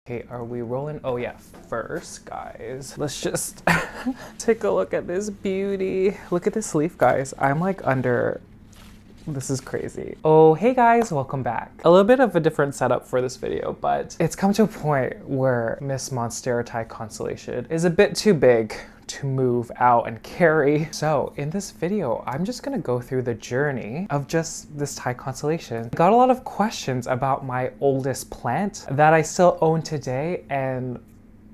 Okay, are we rolling? Oh yeah, first, guys, let's just take a look at this beauty. Look at this leaf, guys. I'm like under, this is crazy. Oh, hey guys, welcome back. A little bit of a different setup for this video, but it's come to a point where Miss Monstera Constellation is a bit too big to move out and carry. So in this video, I'm just gonna go through the journey of just this Thai constellation. I got a lot of questions about my oldest plant that I still own today, and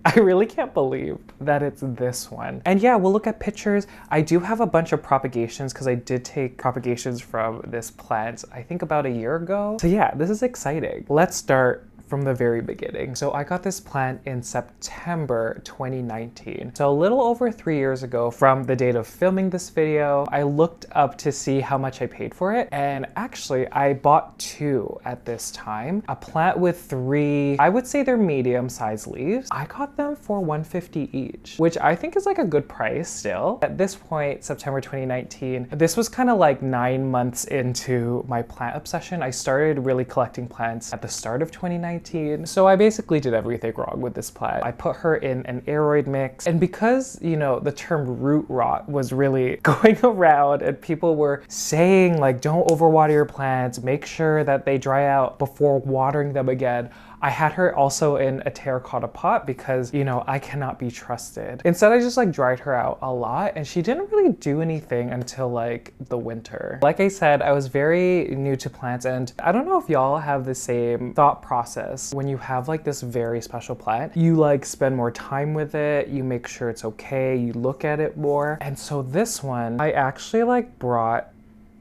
I really can't believe that it's this one. And yeah, we'll look at pictures. I do have a bunch of propagations because I did take propagations from this plant, I think about a year ago. So yeah, this is exciting. Let's start from the very beginning. So I got this plant in September 2019. So a little over 3 years ago from the date of filming this video. I looked up to see how much I paid for it. And actually I bought two at this time. A plant with three, I would say they're medium sized leaves. I got them for $150 each, which I think is like a good price still. At this point, September 2019, this was kind of like 9 months into my plant obsession. I started really collecting plants at the start of 2019. So I basically did everything wrong with this plant. I put her in an aeroid mix, and because, you know, the term root rot was really going around and people were saying like, don't overwater your plants, make sure that they dry out before watering them again. I had her also in a terracotta pot because, you know, I cannot be trusted. Instead, I just like dried her out a lot, and she didn't really do anything until like the winter. Like I said, I was very new to plants, and I don't know if y'all have the same thought process. When you have like this very special plant, you like spend more time with it, you make sure it's okay, you look at it more. And so this one, I actually like brought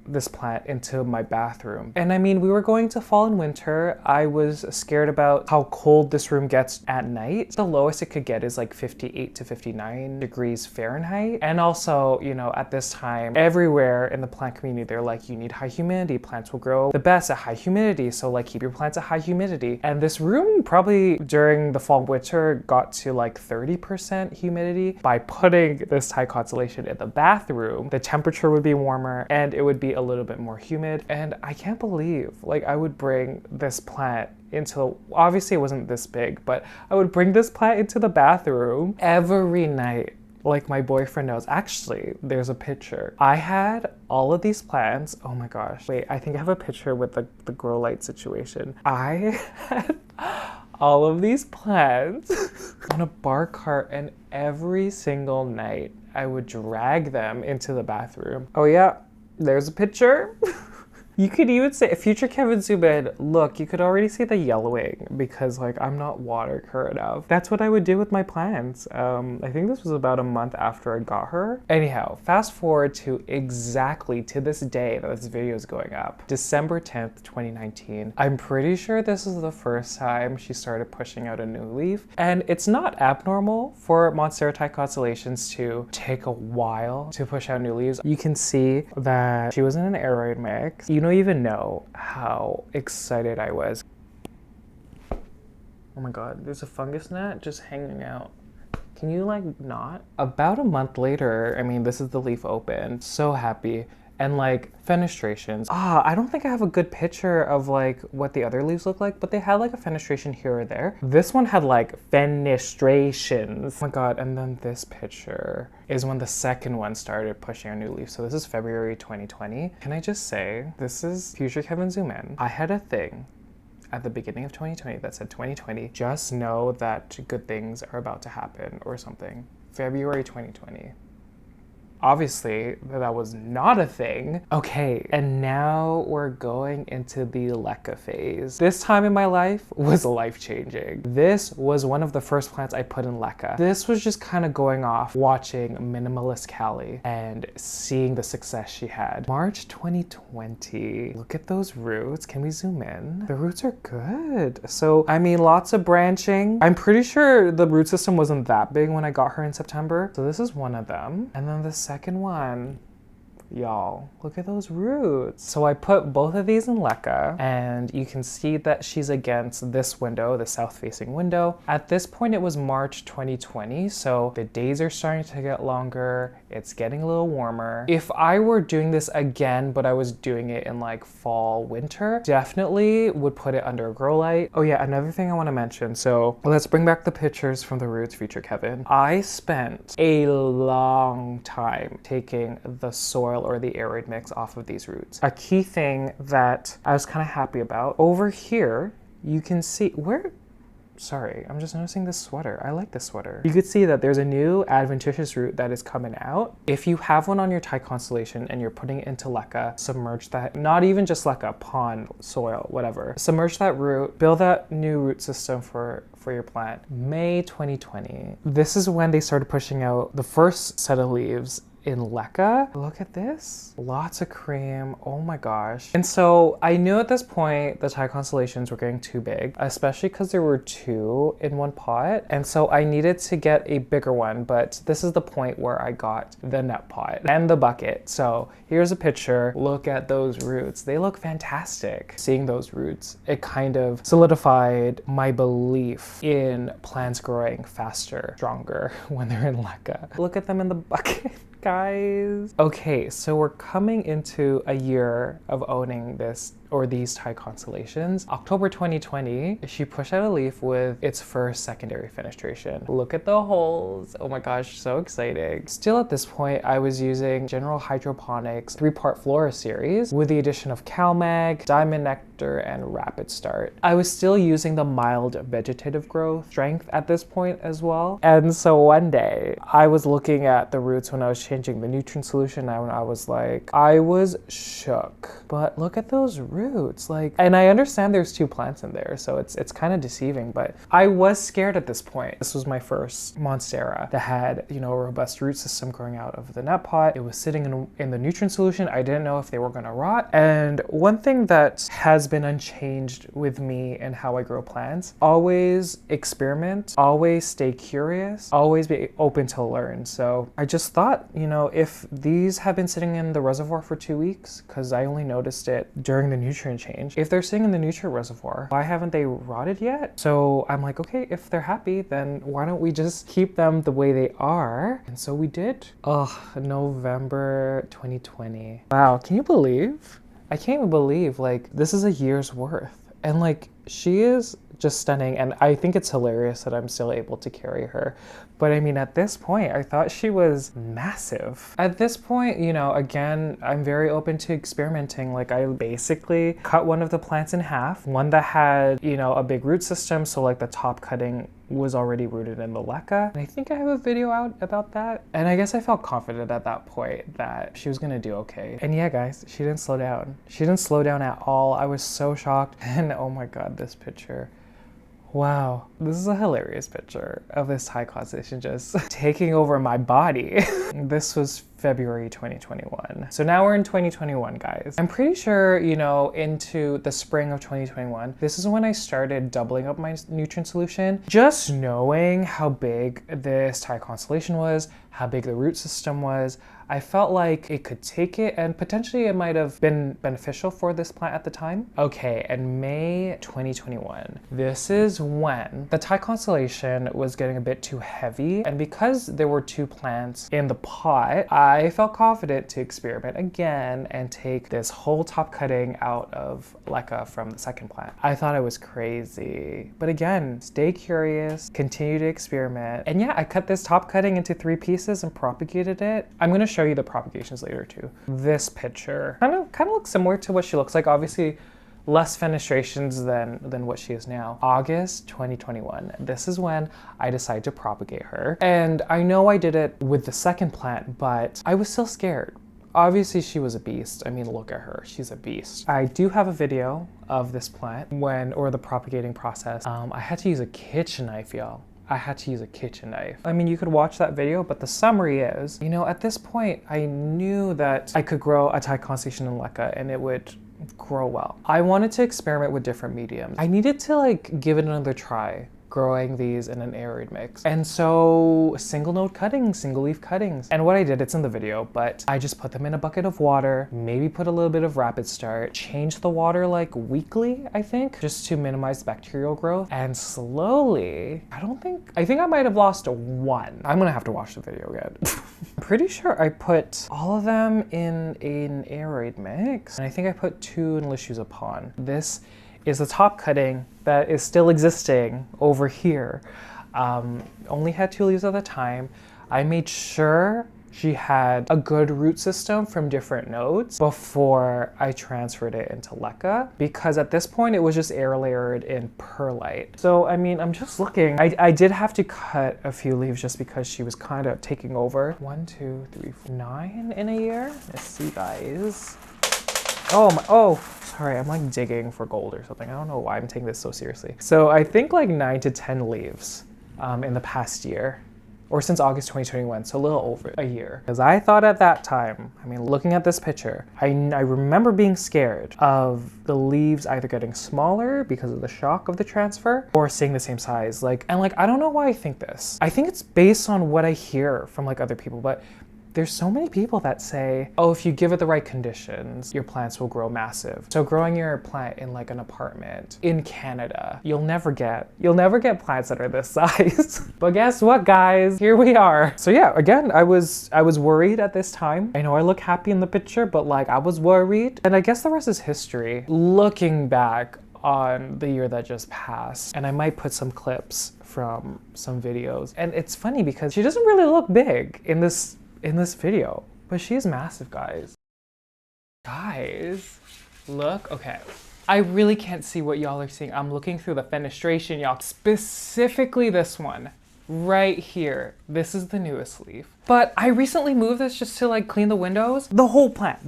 this plant into my bathroom. And I mean, we were going to fall and winter. I was scared about how cold this room gets at night. The lowest it could get is like 58 to 59 degrees Fahrenheit. And also, you know, at this time, everywhere in the plant community, they're like, you need high humidity. Plants will grow the best at high humidity. So like keep your plants at high humidity. And this room probably during the fall and winter got to like 30% humidity. By putting this Thai constellation in the bathroom, the temperature would be warmer and it would be a little bit more humid. And I can't believe like I would bring this plant into, obviously it wasn't this big, but I would bring this plant into the bathroom every night. Like my boyfriend knows. Actually, there's a picture. I had all of these plants. Oh my gosh. Wait, I think I have a picture with the grow light situation. I had all of these plants on a bar cart, and every single night I would drag them into the bathroom. Oh yeah. There's a picture. You could even say, future Kevin zoom in, look, you could already see the yellowing because like I'm not watering her enough. That's what I would do with my plants. I think this was about a month after I got her. Anyhow, fast forward to exactly to this day that this video is going up, December 10th, 2019. I'm pretty sure this is the first time she started pushing out a new leaf. And it's not abnormal for Monstera constellations to take a while to push out new leaves. You can see that she was in an aeroid mix. You don't even know how excited I was. Oh my god, there's a fungus gnat just hanging out. Can you like not? About a month later, I mean, this is the leaf open. So happy. And like fenestrations. I don't think I have a good picture of like what the other leaves look like, but they had like a fenestration here or there. This one had like fenestrations. Oh my god, and then this picture is when the second one started pushing a new leaf. So this is February 2020. Can I just say, this is future Kevin zoom in. I had a thing at the beginning of 2020 that said 2020, just know that good things are about to happen or something. February 2020. Obviously, that was not a thing. Okay, and now we're going into the LECA phase. This time in my life was life-changing. This was one of the first plants I put in LECA. This was just kind of going off watching Minimalist Callie and seeing the success she had. March 2020. Look at those roots. Can we zoom in? The roots are good. So, I mean, lots of branching. I'm pretty sure the root system wasn't that big when I got her in September. So this is one of them. And then the second one, y'all, look at those roots. So I put both of these in LECA, and you can see that she's against this window, the south-facing window. At this point, it was March 2020, so the days are starting to get longer. It's getting a little warmer. If I were doing this again, but I was doing it in like fall, winter, definitely would put it under a grow light. Oh yeah, another thing I want to mention. So let's bring back the pictures from the roots, future Kevin. I spent a long time taking the soil or the arid mix off of these roots. A key thing that I was kind of happy about, over here, you can see sorry, I'm just noticing this sweater. I like this sweater. You could see that there's a new adventitious root that is coming out. If you have one on your Thai Constellation and you're putting it into LECA, submerge that, not even just LECA, pond, soil, whatever. Submerge that root, build that new root system for your plant. May 2020. This is when they started pushing out the first set of leaves in LECA. Look at this. Lots of cream. Oh my gosh. And so I knew at this point the Thai Constellations were getting too big, especially because there were 2 in one pot. And so I needed to get a bigger one, but this is the point where I got the net pot and the bucket. So here's a picture. Look at those roots. They look fantastic. Seeing those roots, it kind of solidified my belief in plants growing faster, stronger when they're in LECA. Look at them in the bucket. Guys. Okay, so we're coming into a year of owning this or these Thai Constellations. October 2020, she pushed out a leaf with its first secondary fenestration. Look at the holes. Oh my gosh, so exciting. Still at this point, I was using General Hydroponics 3-part Flora series with the addition of CaliMagic, Diamond Nectar, and RapidStart. I was still using the mild vegetative growth strength at this point as well. And so one day, I was looking at the roots when I was changing the nutrient solution, and I was like, I was shook. But look at those roots, like, and I understand there's 2 plants in there, so it's kind of deceiving, but I was scared at this point. This was my first Monstera that had, you know, a robust root system growing out of the net pot. It was sitting in the nutrient solution. I didn't know if they were gonna rot. And one thing that has been unchanged with me and how I grow plants, always experiment, always stay curious, always be open to learn. So I just thought, you know, if these have been sitting in the reservoir for 2 weeks, because I only noticed it during the nutrient change, if they're sitting in the nutrient reservoir, why haven't they rotted yet? So I'm like, okay, if they're happy, then why don't we just keep them the way they are? And so we did. Oh, November 2020. Wow, can you believe? I can't even believe, like, this is a year's worth. And like, she is just stunning, and I think it's hilarious that I'm still able to carry her. But I mean, at this point, I thought she was massive. At this point, you know, again, I'm very open to experimenting. Like, I basically cut one of the plants in half, one that had, you know, a big root system, so like the top cutting was already rooted in the LECA. And I think I have a video out about that. And I guess I felt confident at that point that she was gonna do okay. And yeah, guys, she didn't slow down. She didn't slow down at all. I was so shocked. And oh my God, this picture. Wow, this is a hilarious picture of this Thai Constellation just taking over my body. This was February 2021. So now we're in 2021, guys. I'm pretty sure, you know, into the spring of 2021, this is when I started doubling up my nutrient solution. Just knowing how big this Thai Constellation was, how big the root system was, I felt like it could take it, and potentially it might have been beneficial for this plant at the time. Okay, and May 2021, this is when the Thai Constellation was getting a bit too heavy, and because there were 2 plants in the pot, I felt confident to experiment again and take this whole top cutting out of LECA from the second plant. I thought it was crazy, but again, stay curious, continue to experiment. And yeah, I cut this top cutting into 3 pieces and propagated it. I'm gonna show you the propagations later too. This picture kind of looks similar to what she looks like. Obviously, less fenestrations than what she is now. August 2021. This is when I decided to propagate her. And I know I did it with the second plant, but I was still scared. Obviously, she was a beast. I mean, look at her. She's a beast. I do have a video of this plant or the propagating process. I had to use a kitchen knife, y'all. I had to use a kitchen knife. I mean, you could watch that video, but the summary is, you know, at this point, I knew that I could grow a Thai Constellation in LECA and it would grow well. I wanted to experiment with different mediums. I needed to like give it another try growing these in an arid mix. And so single node cuttings, single leaf cuttings. And what I did, it's in the video, but I just put them in a bucket of water, maybe put a little bit of RapidStart, change the water like weekly, I think, just to minimize bacterial growth. And slowly, I think I might have lost one. I'm gonna have to watch the video again. I'm pretty sure I put all of them in an arid mix. And I think I put 2 in Lechuza Pond. This is the top cutting that is still existing over here. Only had 2 leaves at the time. I made sure she had a good root system from different nodes before I transferred it into LECA, because at this point it was just air layered in perlite. So I mean, I'm just looking. I did have to cut a few leaves just because she was kind of taking over. 1, 2, 3, 4, 9 in a year. Let's see, guys. Oh, sorry, I'm like digging for gold or something. I don't know why I'm taking this so seriously. So I think like 9 to 10 leaves in the past year, or since August 2021, so a little over a year. Because I thought at that time, I mean, looking at this picture, I remember being scared of the leaves either getting smaller because of the shock of the transfer or staying the same size. And I don't know why I think this. I think it's based on what I hear from like other people, but there's so many people that say, oh, if you give it the right conditions, your plants will grow massive. So growing your plant in like an apartment in Canada, you'll never get plants that are this size. But guess what, guys? Here we are. So yeah, again, I was worried at this time. I know I look happy in the picture, but like I was worried. And I guess the rest is history. Looking back on the year that just passed, and I might put some clips from some videos. And it's funny because she doesn't really look big in this video, but she is massive, guys. Guys, look, okay. I really can't see what y'all are seeing. I'm looking through the fenestration, y'all. Specifically this one, right here. This is the newest leaf. But I recently moved this just to like clean the windows. The whole plant.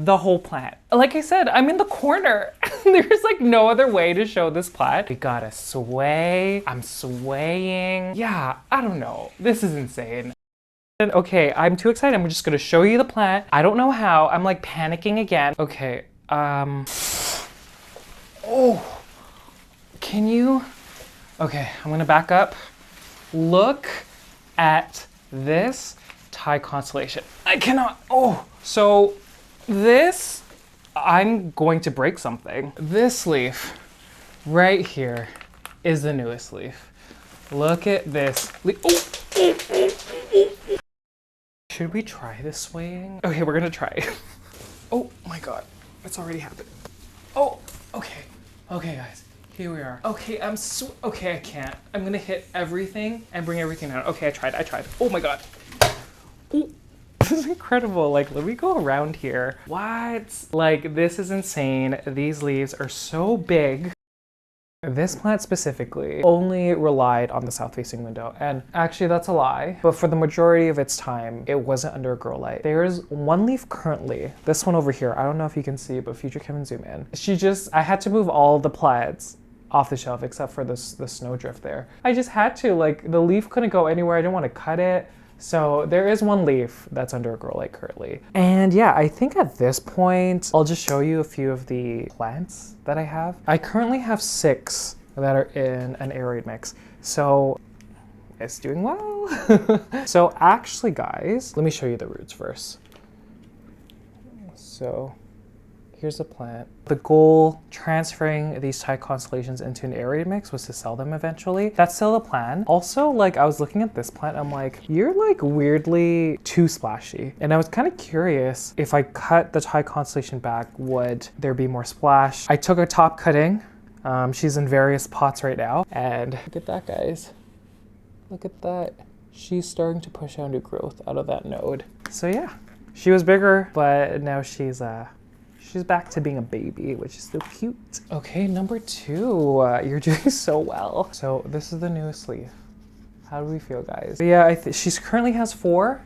Like I said, I'm in the corner. There's like no other way to show this plant. We gotta sway, I'm swaying. Yeah, I don't know. This is insane. Okay, I'm too excited. I'm just gonna show you the plant. I don't know how. I'm like panicking again. Okay, oh, can you? Okay, I'm gonna back up. Look at this Thai constellation. I cannot, oh. So this, I'm going to break something. This leaf right here is the newest leaf. Look at this leaf. Oh. Should we try this swaying? Okay, we're gonna try. Oh my God, it's already happened. Oh, okay. Okay, guys, here we are. Okay, okay, I can't. I'm gonna hit everything and bring everything down. Okay, I tried. Oh my God. Oh, this is incredible. Like, let me go around here. What? Like, this is insane. These leaves are so big. This plant specifically only relied on the south-facing window, and actually that's a lie, but for the majority of its time, it wasn't under a grow light. There's one leaf currently, this one over here, I don't know if you can see, but Future Kevin zoom in. I had to move all the plants off the shelf except for the snowdrift there. I just had to, like, the leaf couldn't go anywhere, I didn't want to cut it. So there is one leaf that's under a grow light currently. And yeah, I think at this point, I'll just show you a few of the plants that I have. I currently have 6 that are in an arid mix. So it's doing well. So actually guys, let me show you the roots first. So here's a plant. The goal transferring these Thai constellations into an arid mix was to sell them eventually. That's still the plan. Also, like I was looking at this plant, I'm like, you're like weirdly too splashy. And I was kind of curious if I cut the Thai constellation back, would there be more splash? I took a top cutting. She's in various pots right now. And look at that, guys. Look at that. She's starting to push out new growth out of that node. So yeah, she was bigger, but now she's back to being a baby, which is so cute. Okay, number 2, you're doing so well. So this is the newest leaf. How do we feel, guys? But yeah, she currently has 4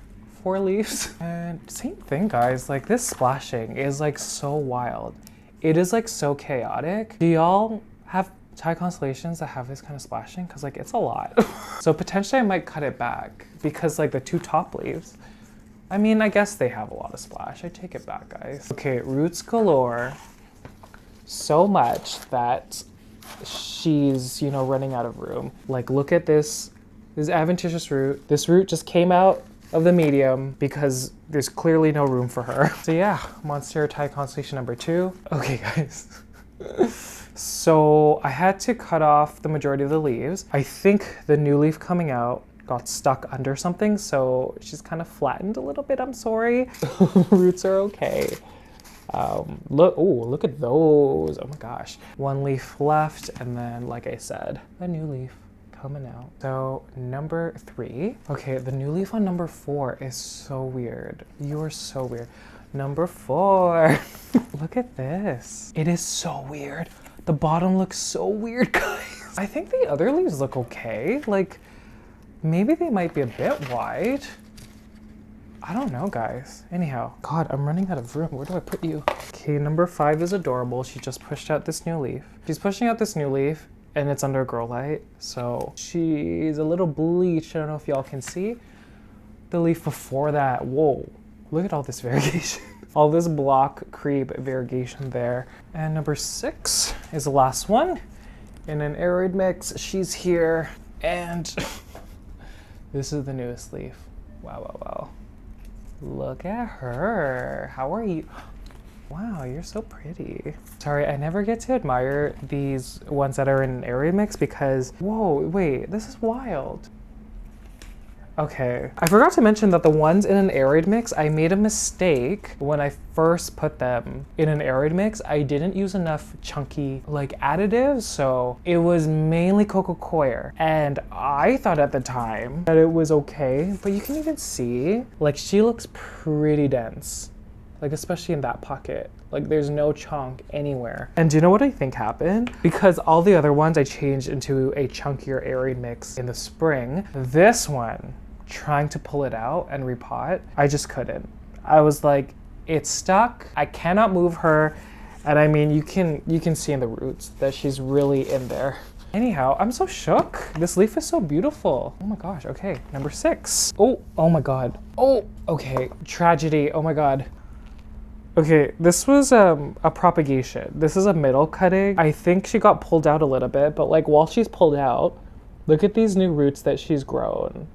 leaves. And same thing, guys, like this splashing is like so wild. It is like so chaotic. Do y'all have Thai constellations that have this kind of splashing? Cause like it's a lot. So potentially I might cut it back because like the 2 top leaves, I mean, I guess they have a lot of splash. I take it back, guys. Okay, roots galore. So much that she's, you know, running out of room. Like, look at this adventitious root. This root just came out of the medium because there's clearly no room for her. So yeah, Monstera Constellation number 2. Okay, guys. So I had to cut off the majority of the leaves. I think the new leaf coming out got stuck under something, so she's kind of flattened a little bit. I'm sorry. Roots are okay. Look at those. Oh my gosh. One leaf left, and then, like I said, a new leaf coming out. So number 3. Okay, the new leaf on number 4 is so weird. You are so weird. Number 4. Look at this. It is so weird. The bottom looks so weird, guys. I think the other leaves look okay. Like, maybe they might be a bit wide. I don't know, guys. Anyhow, God, I'm running out of room. Where do I put you? Okay, number 5 is adorable. She just pushed out this new leaf. She's pushing out this new leaf, and it's under a grow light. So she's a little bleached. I don't know if y'all can see. The leaf before that, whoa. Look at all this variegation. All this block creep variegation there. And number 6 is the last one. In an arid mix, she's here. And this is the newest leaf. Wow, wow, wow. Look at her. How are you? Wow, you're so pretty. Sorry, I never get to admire these ones that are in an area mix because, whoa, wait, this is wild. Okay, I forgot to mention that the ones in an arid mix, I made a mistake when I first put them in an arid mix. I didn't use enough chunky like additives, so it was mainly coco coir. And I thought at the time that it was okay, but you can even see, like, she looks pretty dense. Like, especially in that pocket. Like, there's no chunk anywhere. And do you know what I think happened? Because all the other ones I changed into a chunkier arid mix in the spring, this one, trying to pull it out and repot, I just couldn't. I was like, it's stuck. I cannot move her. And I mean, you can see in the roots that she's really in there. Anyhow, I'm so shook. This leaf is so beautiful. Oh my gosh, okay, number 6. Oh my God. Oh, okay, tragedy, oh my God. Okay, this was a propagation. This is a middle cutting. I think she got pulled out a little bit, but like while she's pulled out, look at these new roots that she's grown.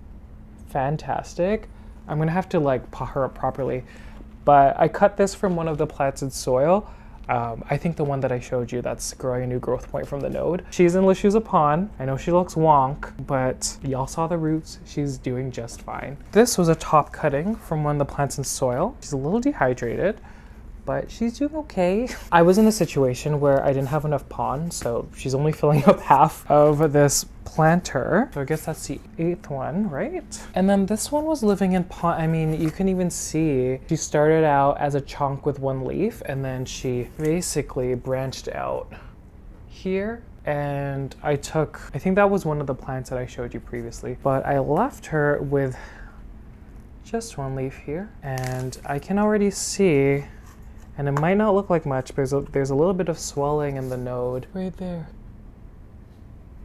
Fantastic. I'm gonna have to like pot her up properly, but I cut this from one of the plants in soil. I think the one that I showed you that's growing a new growth point from the node. She's in Lechuza Pond. I know she looks wonk, but y'all saw the roots. She's doing just fine. This was a top cutting from one of the plants in soil. She's a little dehydrated, but she's doing okay. I was in a situation where I didn't have enough pond, so she's only filling up half of this planter. So I guess that's the 8th one, right? And then this one was living in pond. I mean, you can even see she started out as a chunk with one leaf, and then she basically branched out here. And I think that was one of the plants that I showed you previously, but I left her with just one leaf here. And I can already see, and it might not look like much, but there's a little bit of swelling in the node right there.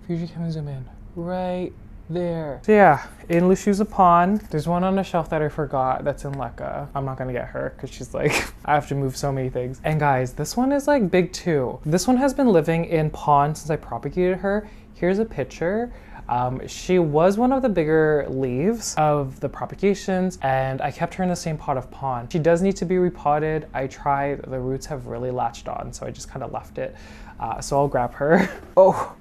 Fuji, can we zoom in? Right there. So yeah, in Lechuza Pond, there's one on the shelf that I forgot that's in LECA. I'm not gonna get her because she's like, I have to move so many things. And guys, this one is like big too. This one has been living in pond since I propagated her. Here's a picture. She was one of the bigger leaves of the propagations, and I kept her in the same pot of pond. She does need to be repotted. I tried, the roots have really latched on, so I just kind of left it. So I'll grab her. Oh,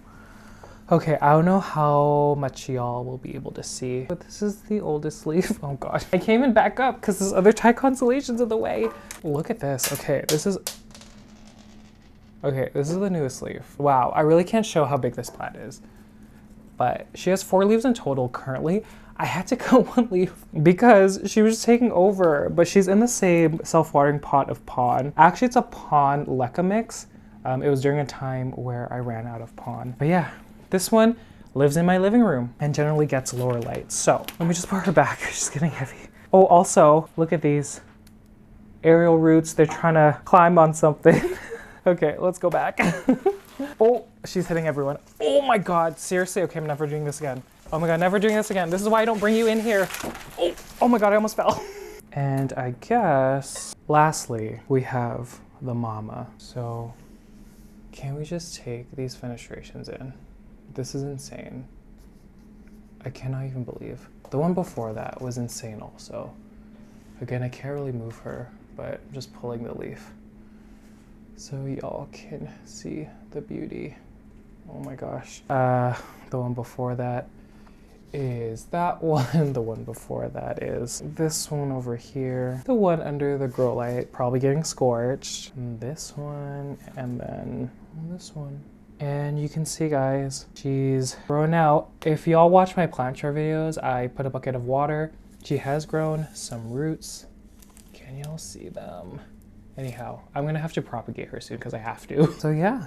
okay, I don't know how much y'all will be able to see, but this is the oldest leaf. Oh God. I came in back up because this other Constellation's in the way. Look at this. Okay, this is the newest leaf. Wow, I really can't show how big this plant is. But she has 4 leaves in total currently. I had to cut 1 leaf because she was just taking over, but she's in the same self-watering pot of pond. Actually, it's a pond LECA mix. It was during a time where I ran out of pond. But yeah, this one lives in my living room and generally gets lower light. So let me just put her back. She's getting heavy. Oh, also, look at these aerial roots. They're trying to climb on something. Okay, let's go back. Oh, she's hitting everyone. Oh my God, seriously? Okay, I'm never doing this again. Oh my God, never doing this again. This is why I don't bring you in here. Oh my God, I almost fell. And I guess, lastly, we have the mama. So Can we just take these fenestrations in? This is insane. I cannot even believe. The one before that was insane also. Again, I can't really move her, but I'm just pulling the leaf so y'all can see the beauty. Oh my gosh. The one before that is that one. The one before that is this one over here. The one under the grow light, probably getting scorched. And this one, and then this one. And you can see, guys, she's grown out. If y'all watch my plant share videos, I put a bucket of water. She has grown some roots. Can y'all see them? Anyhow, I'm gonna have to propagate her soon because I have to. So yeah,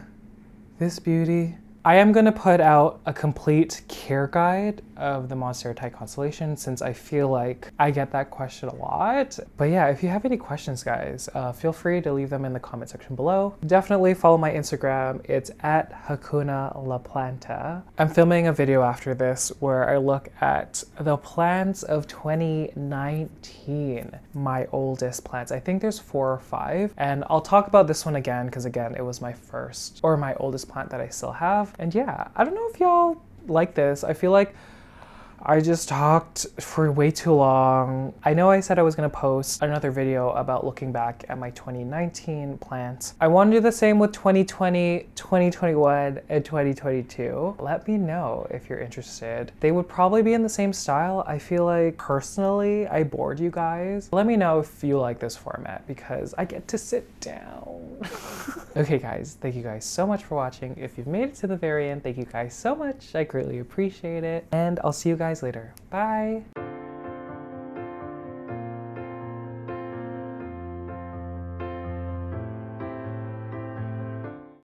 this beauty. I am gonna put out a complete care guide of the Monstera Constellation since I feel like I get that question a lot. But yeah, if you have any questions, guys, feel free to leave them in the comment section below. Definitely follow my Instagram. It's at Hakuna La Planta. I'm filming a video after this where I look at the plants of 2019, my oldest plants. I think there's 4 or 5. And I'll talk about this one again because again, it was my first or my oldest plant that I still have. And yeah, I don't know if y'all like this. I feel like I just talked for way too long. I know I said I was gonna post another video about looking back at my 2019 plants. I want to do the same with 2020, 2021, and 2022. Let me know if you're interested. They would probably be in the same style. I feel like personally, I bored you guys. Let me know if you like this format because I get to sit down. Okay guys, thank you guys so much for watching. If you've made it to the very end, thank you guys so much. I greatly appreciate it. And I'll see you guys later. Bye.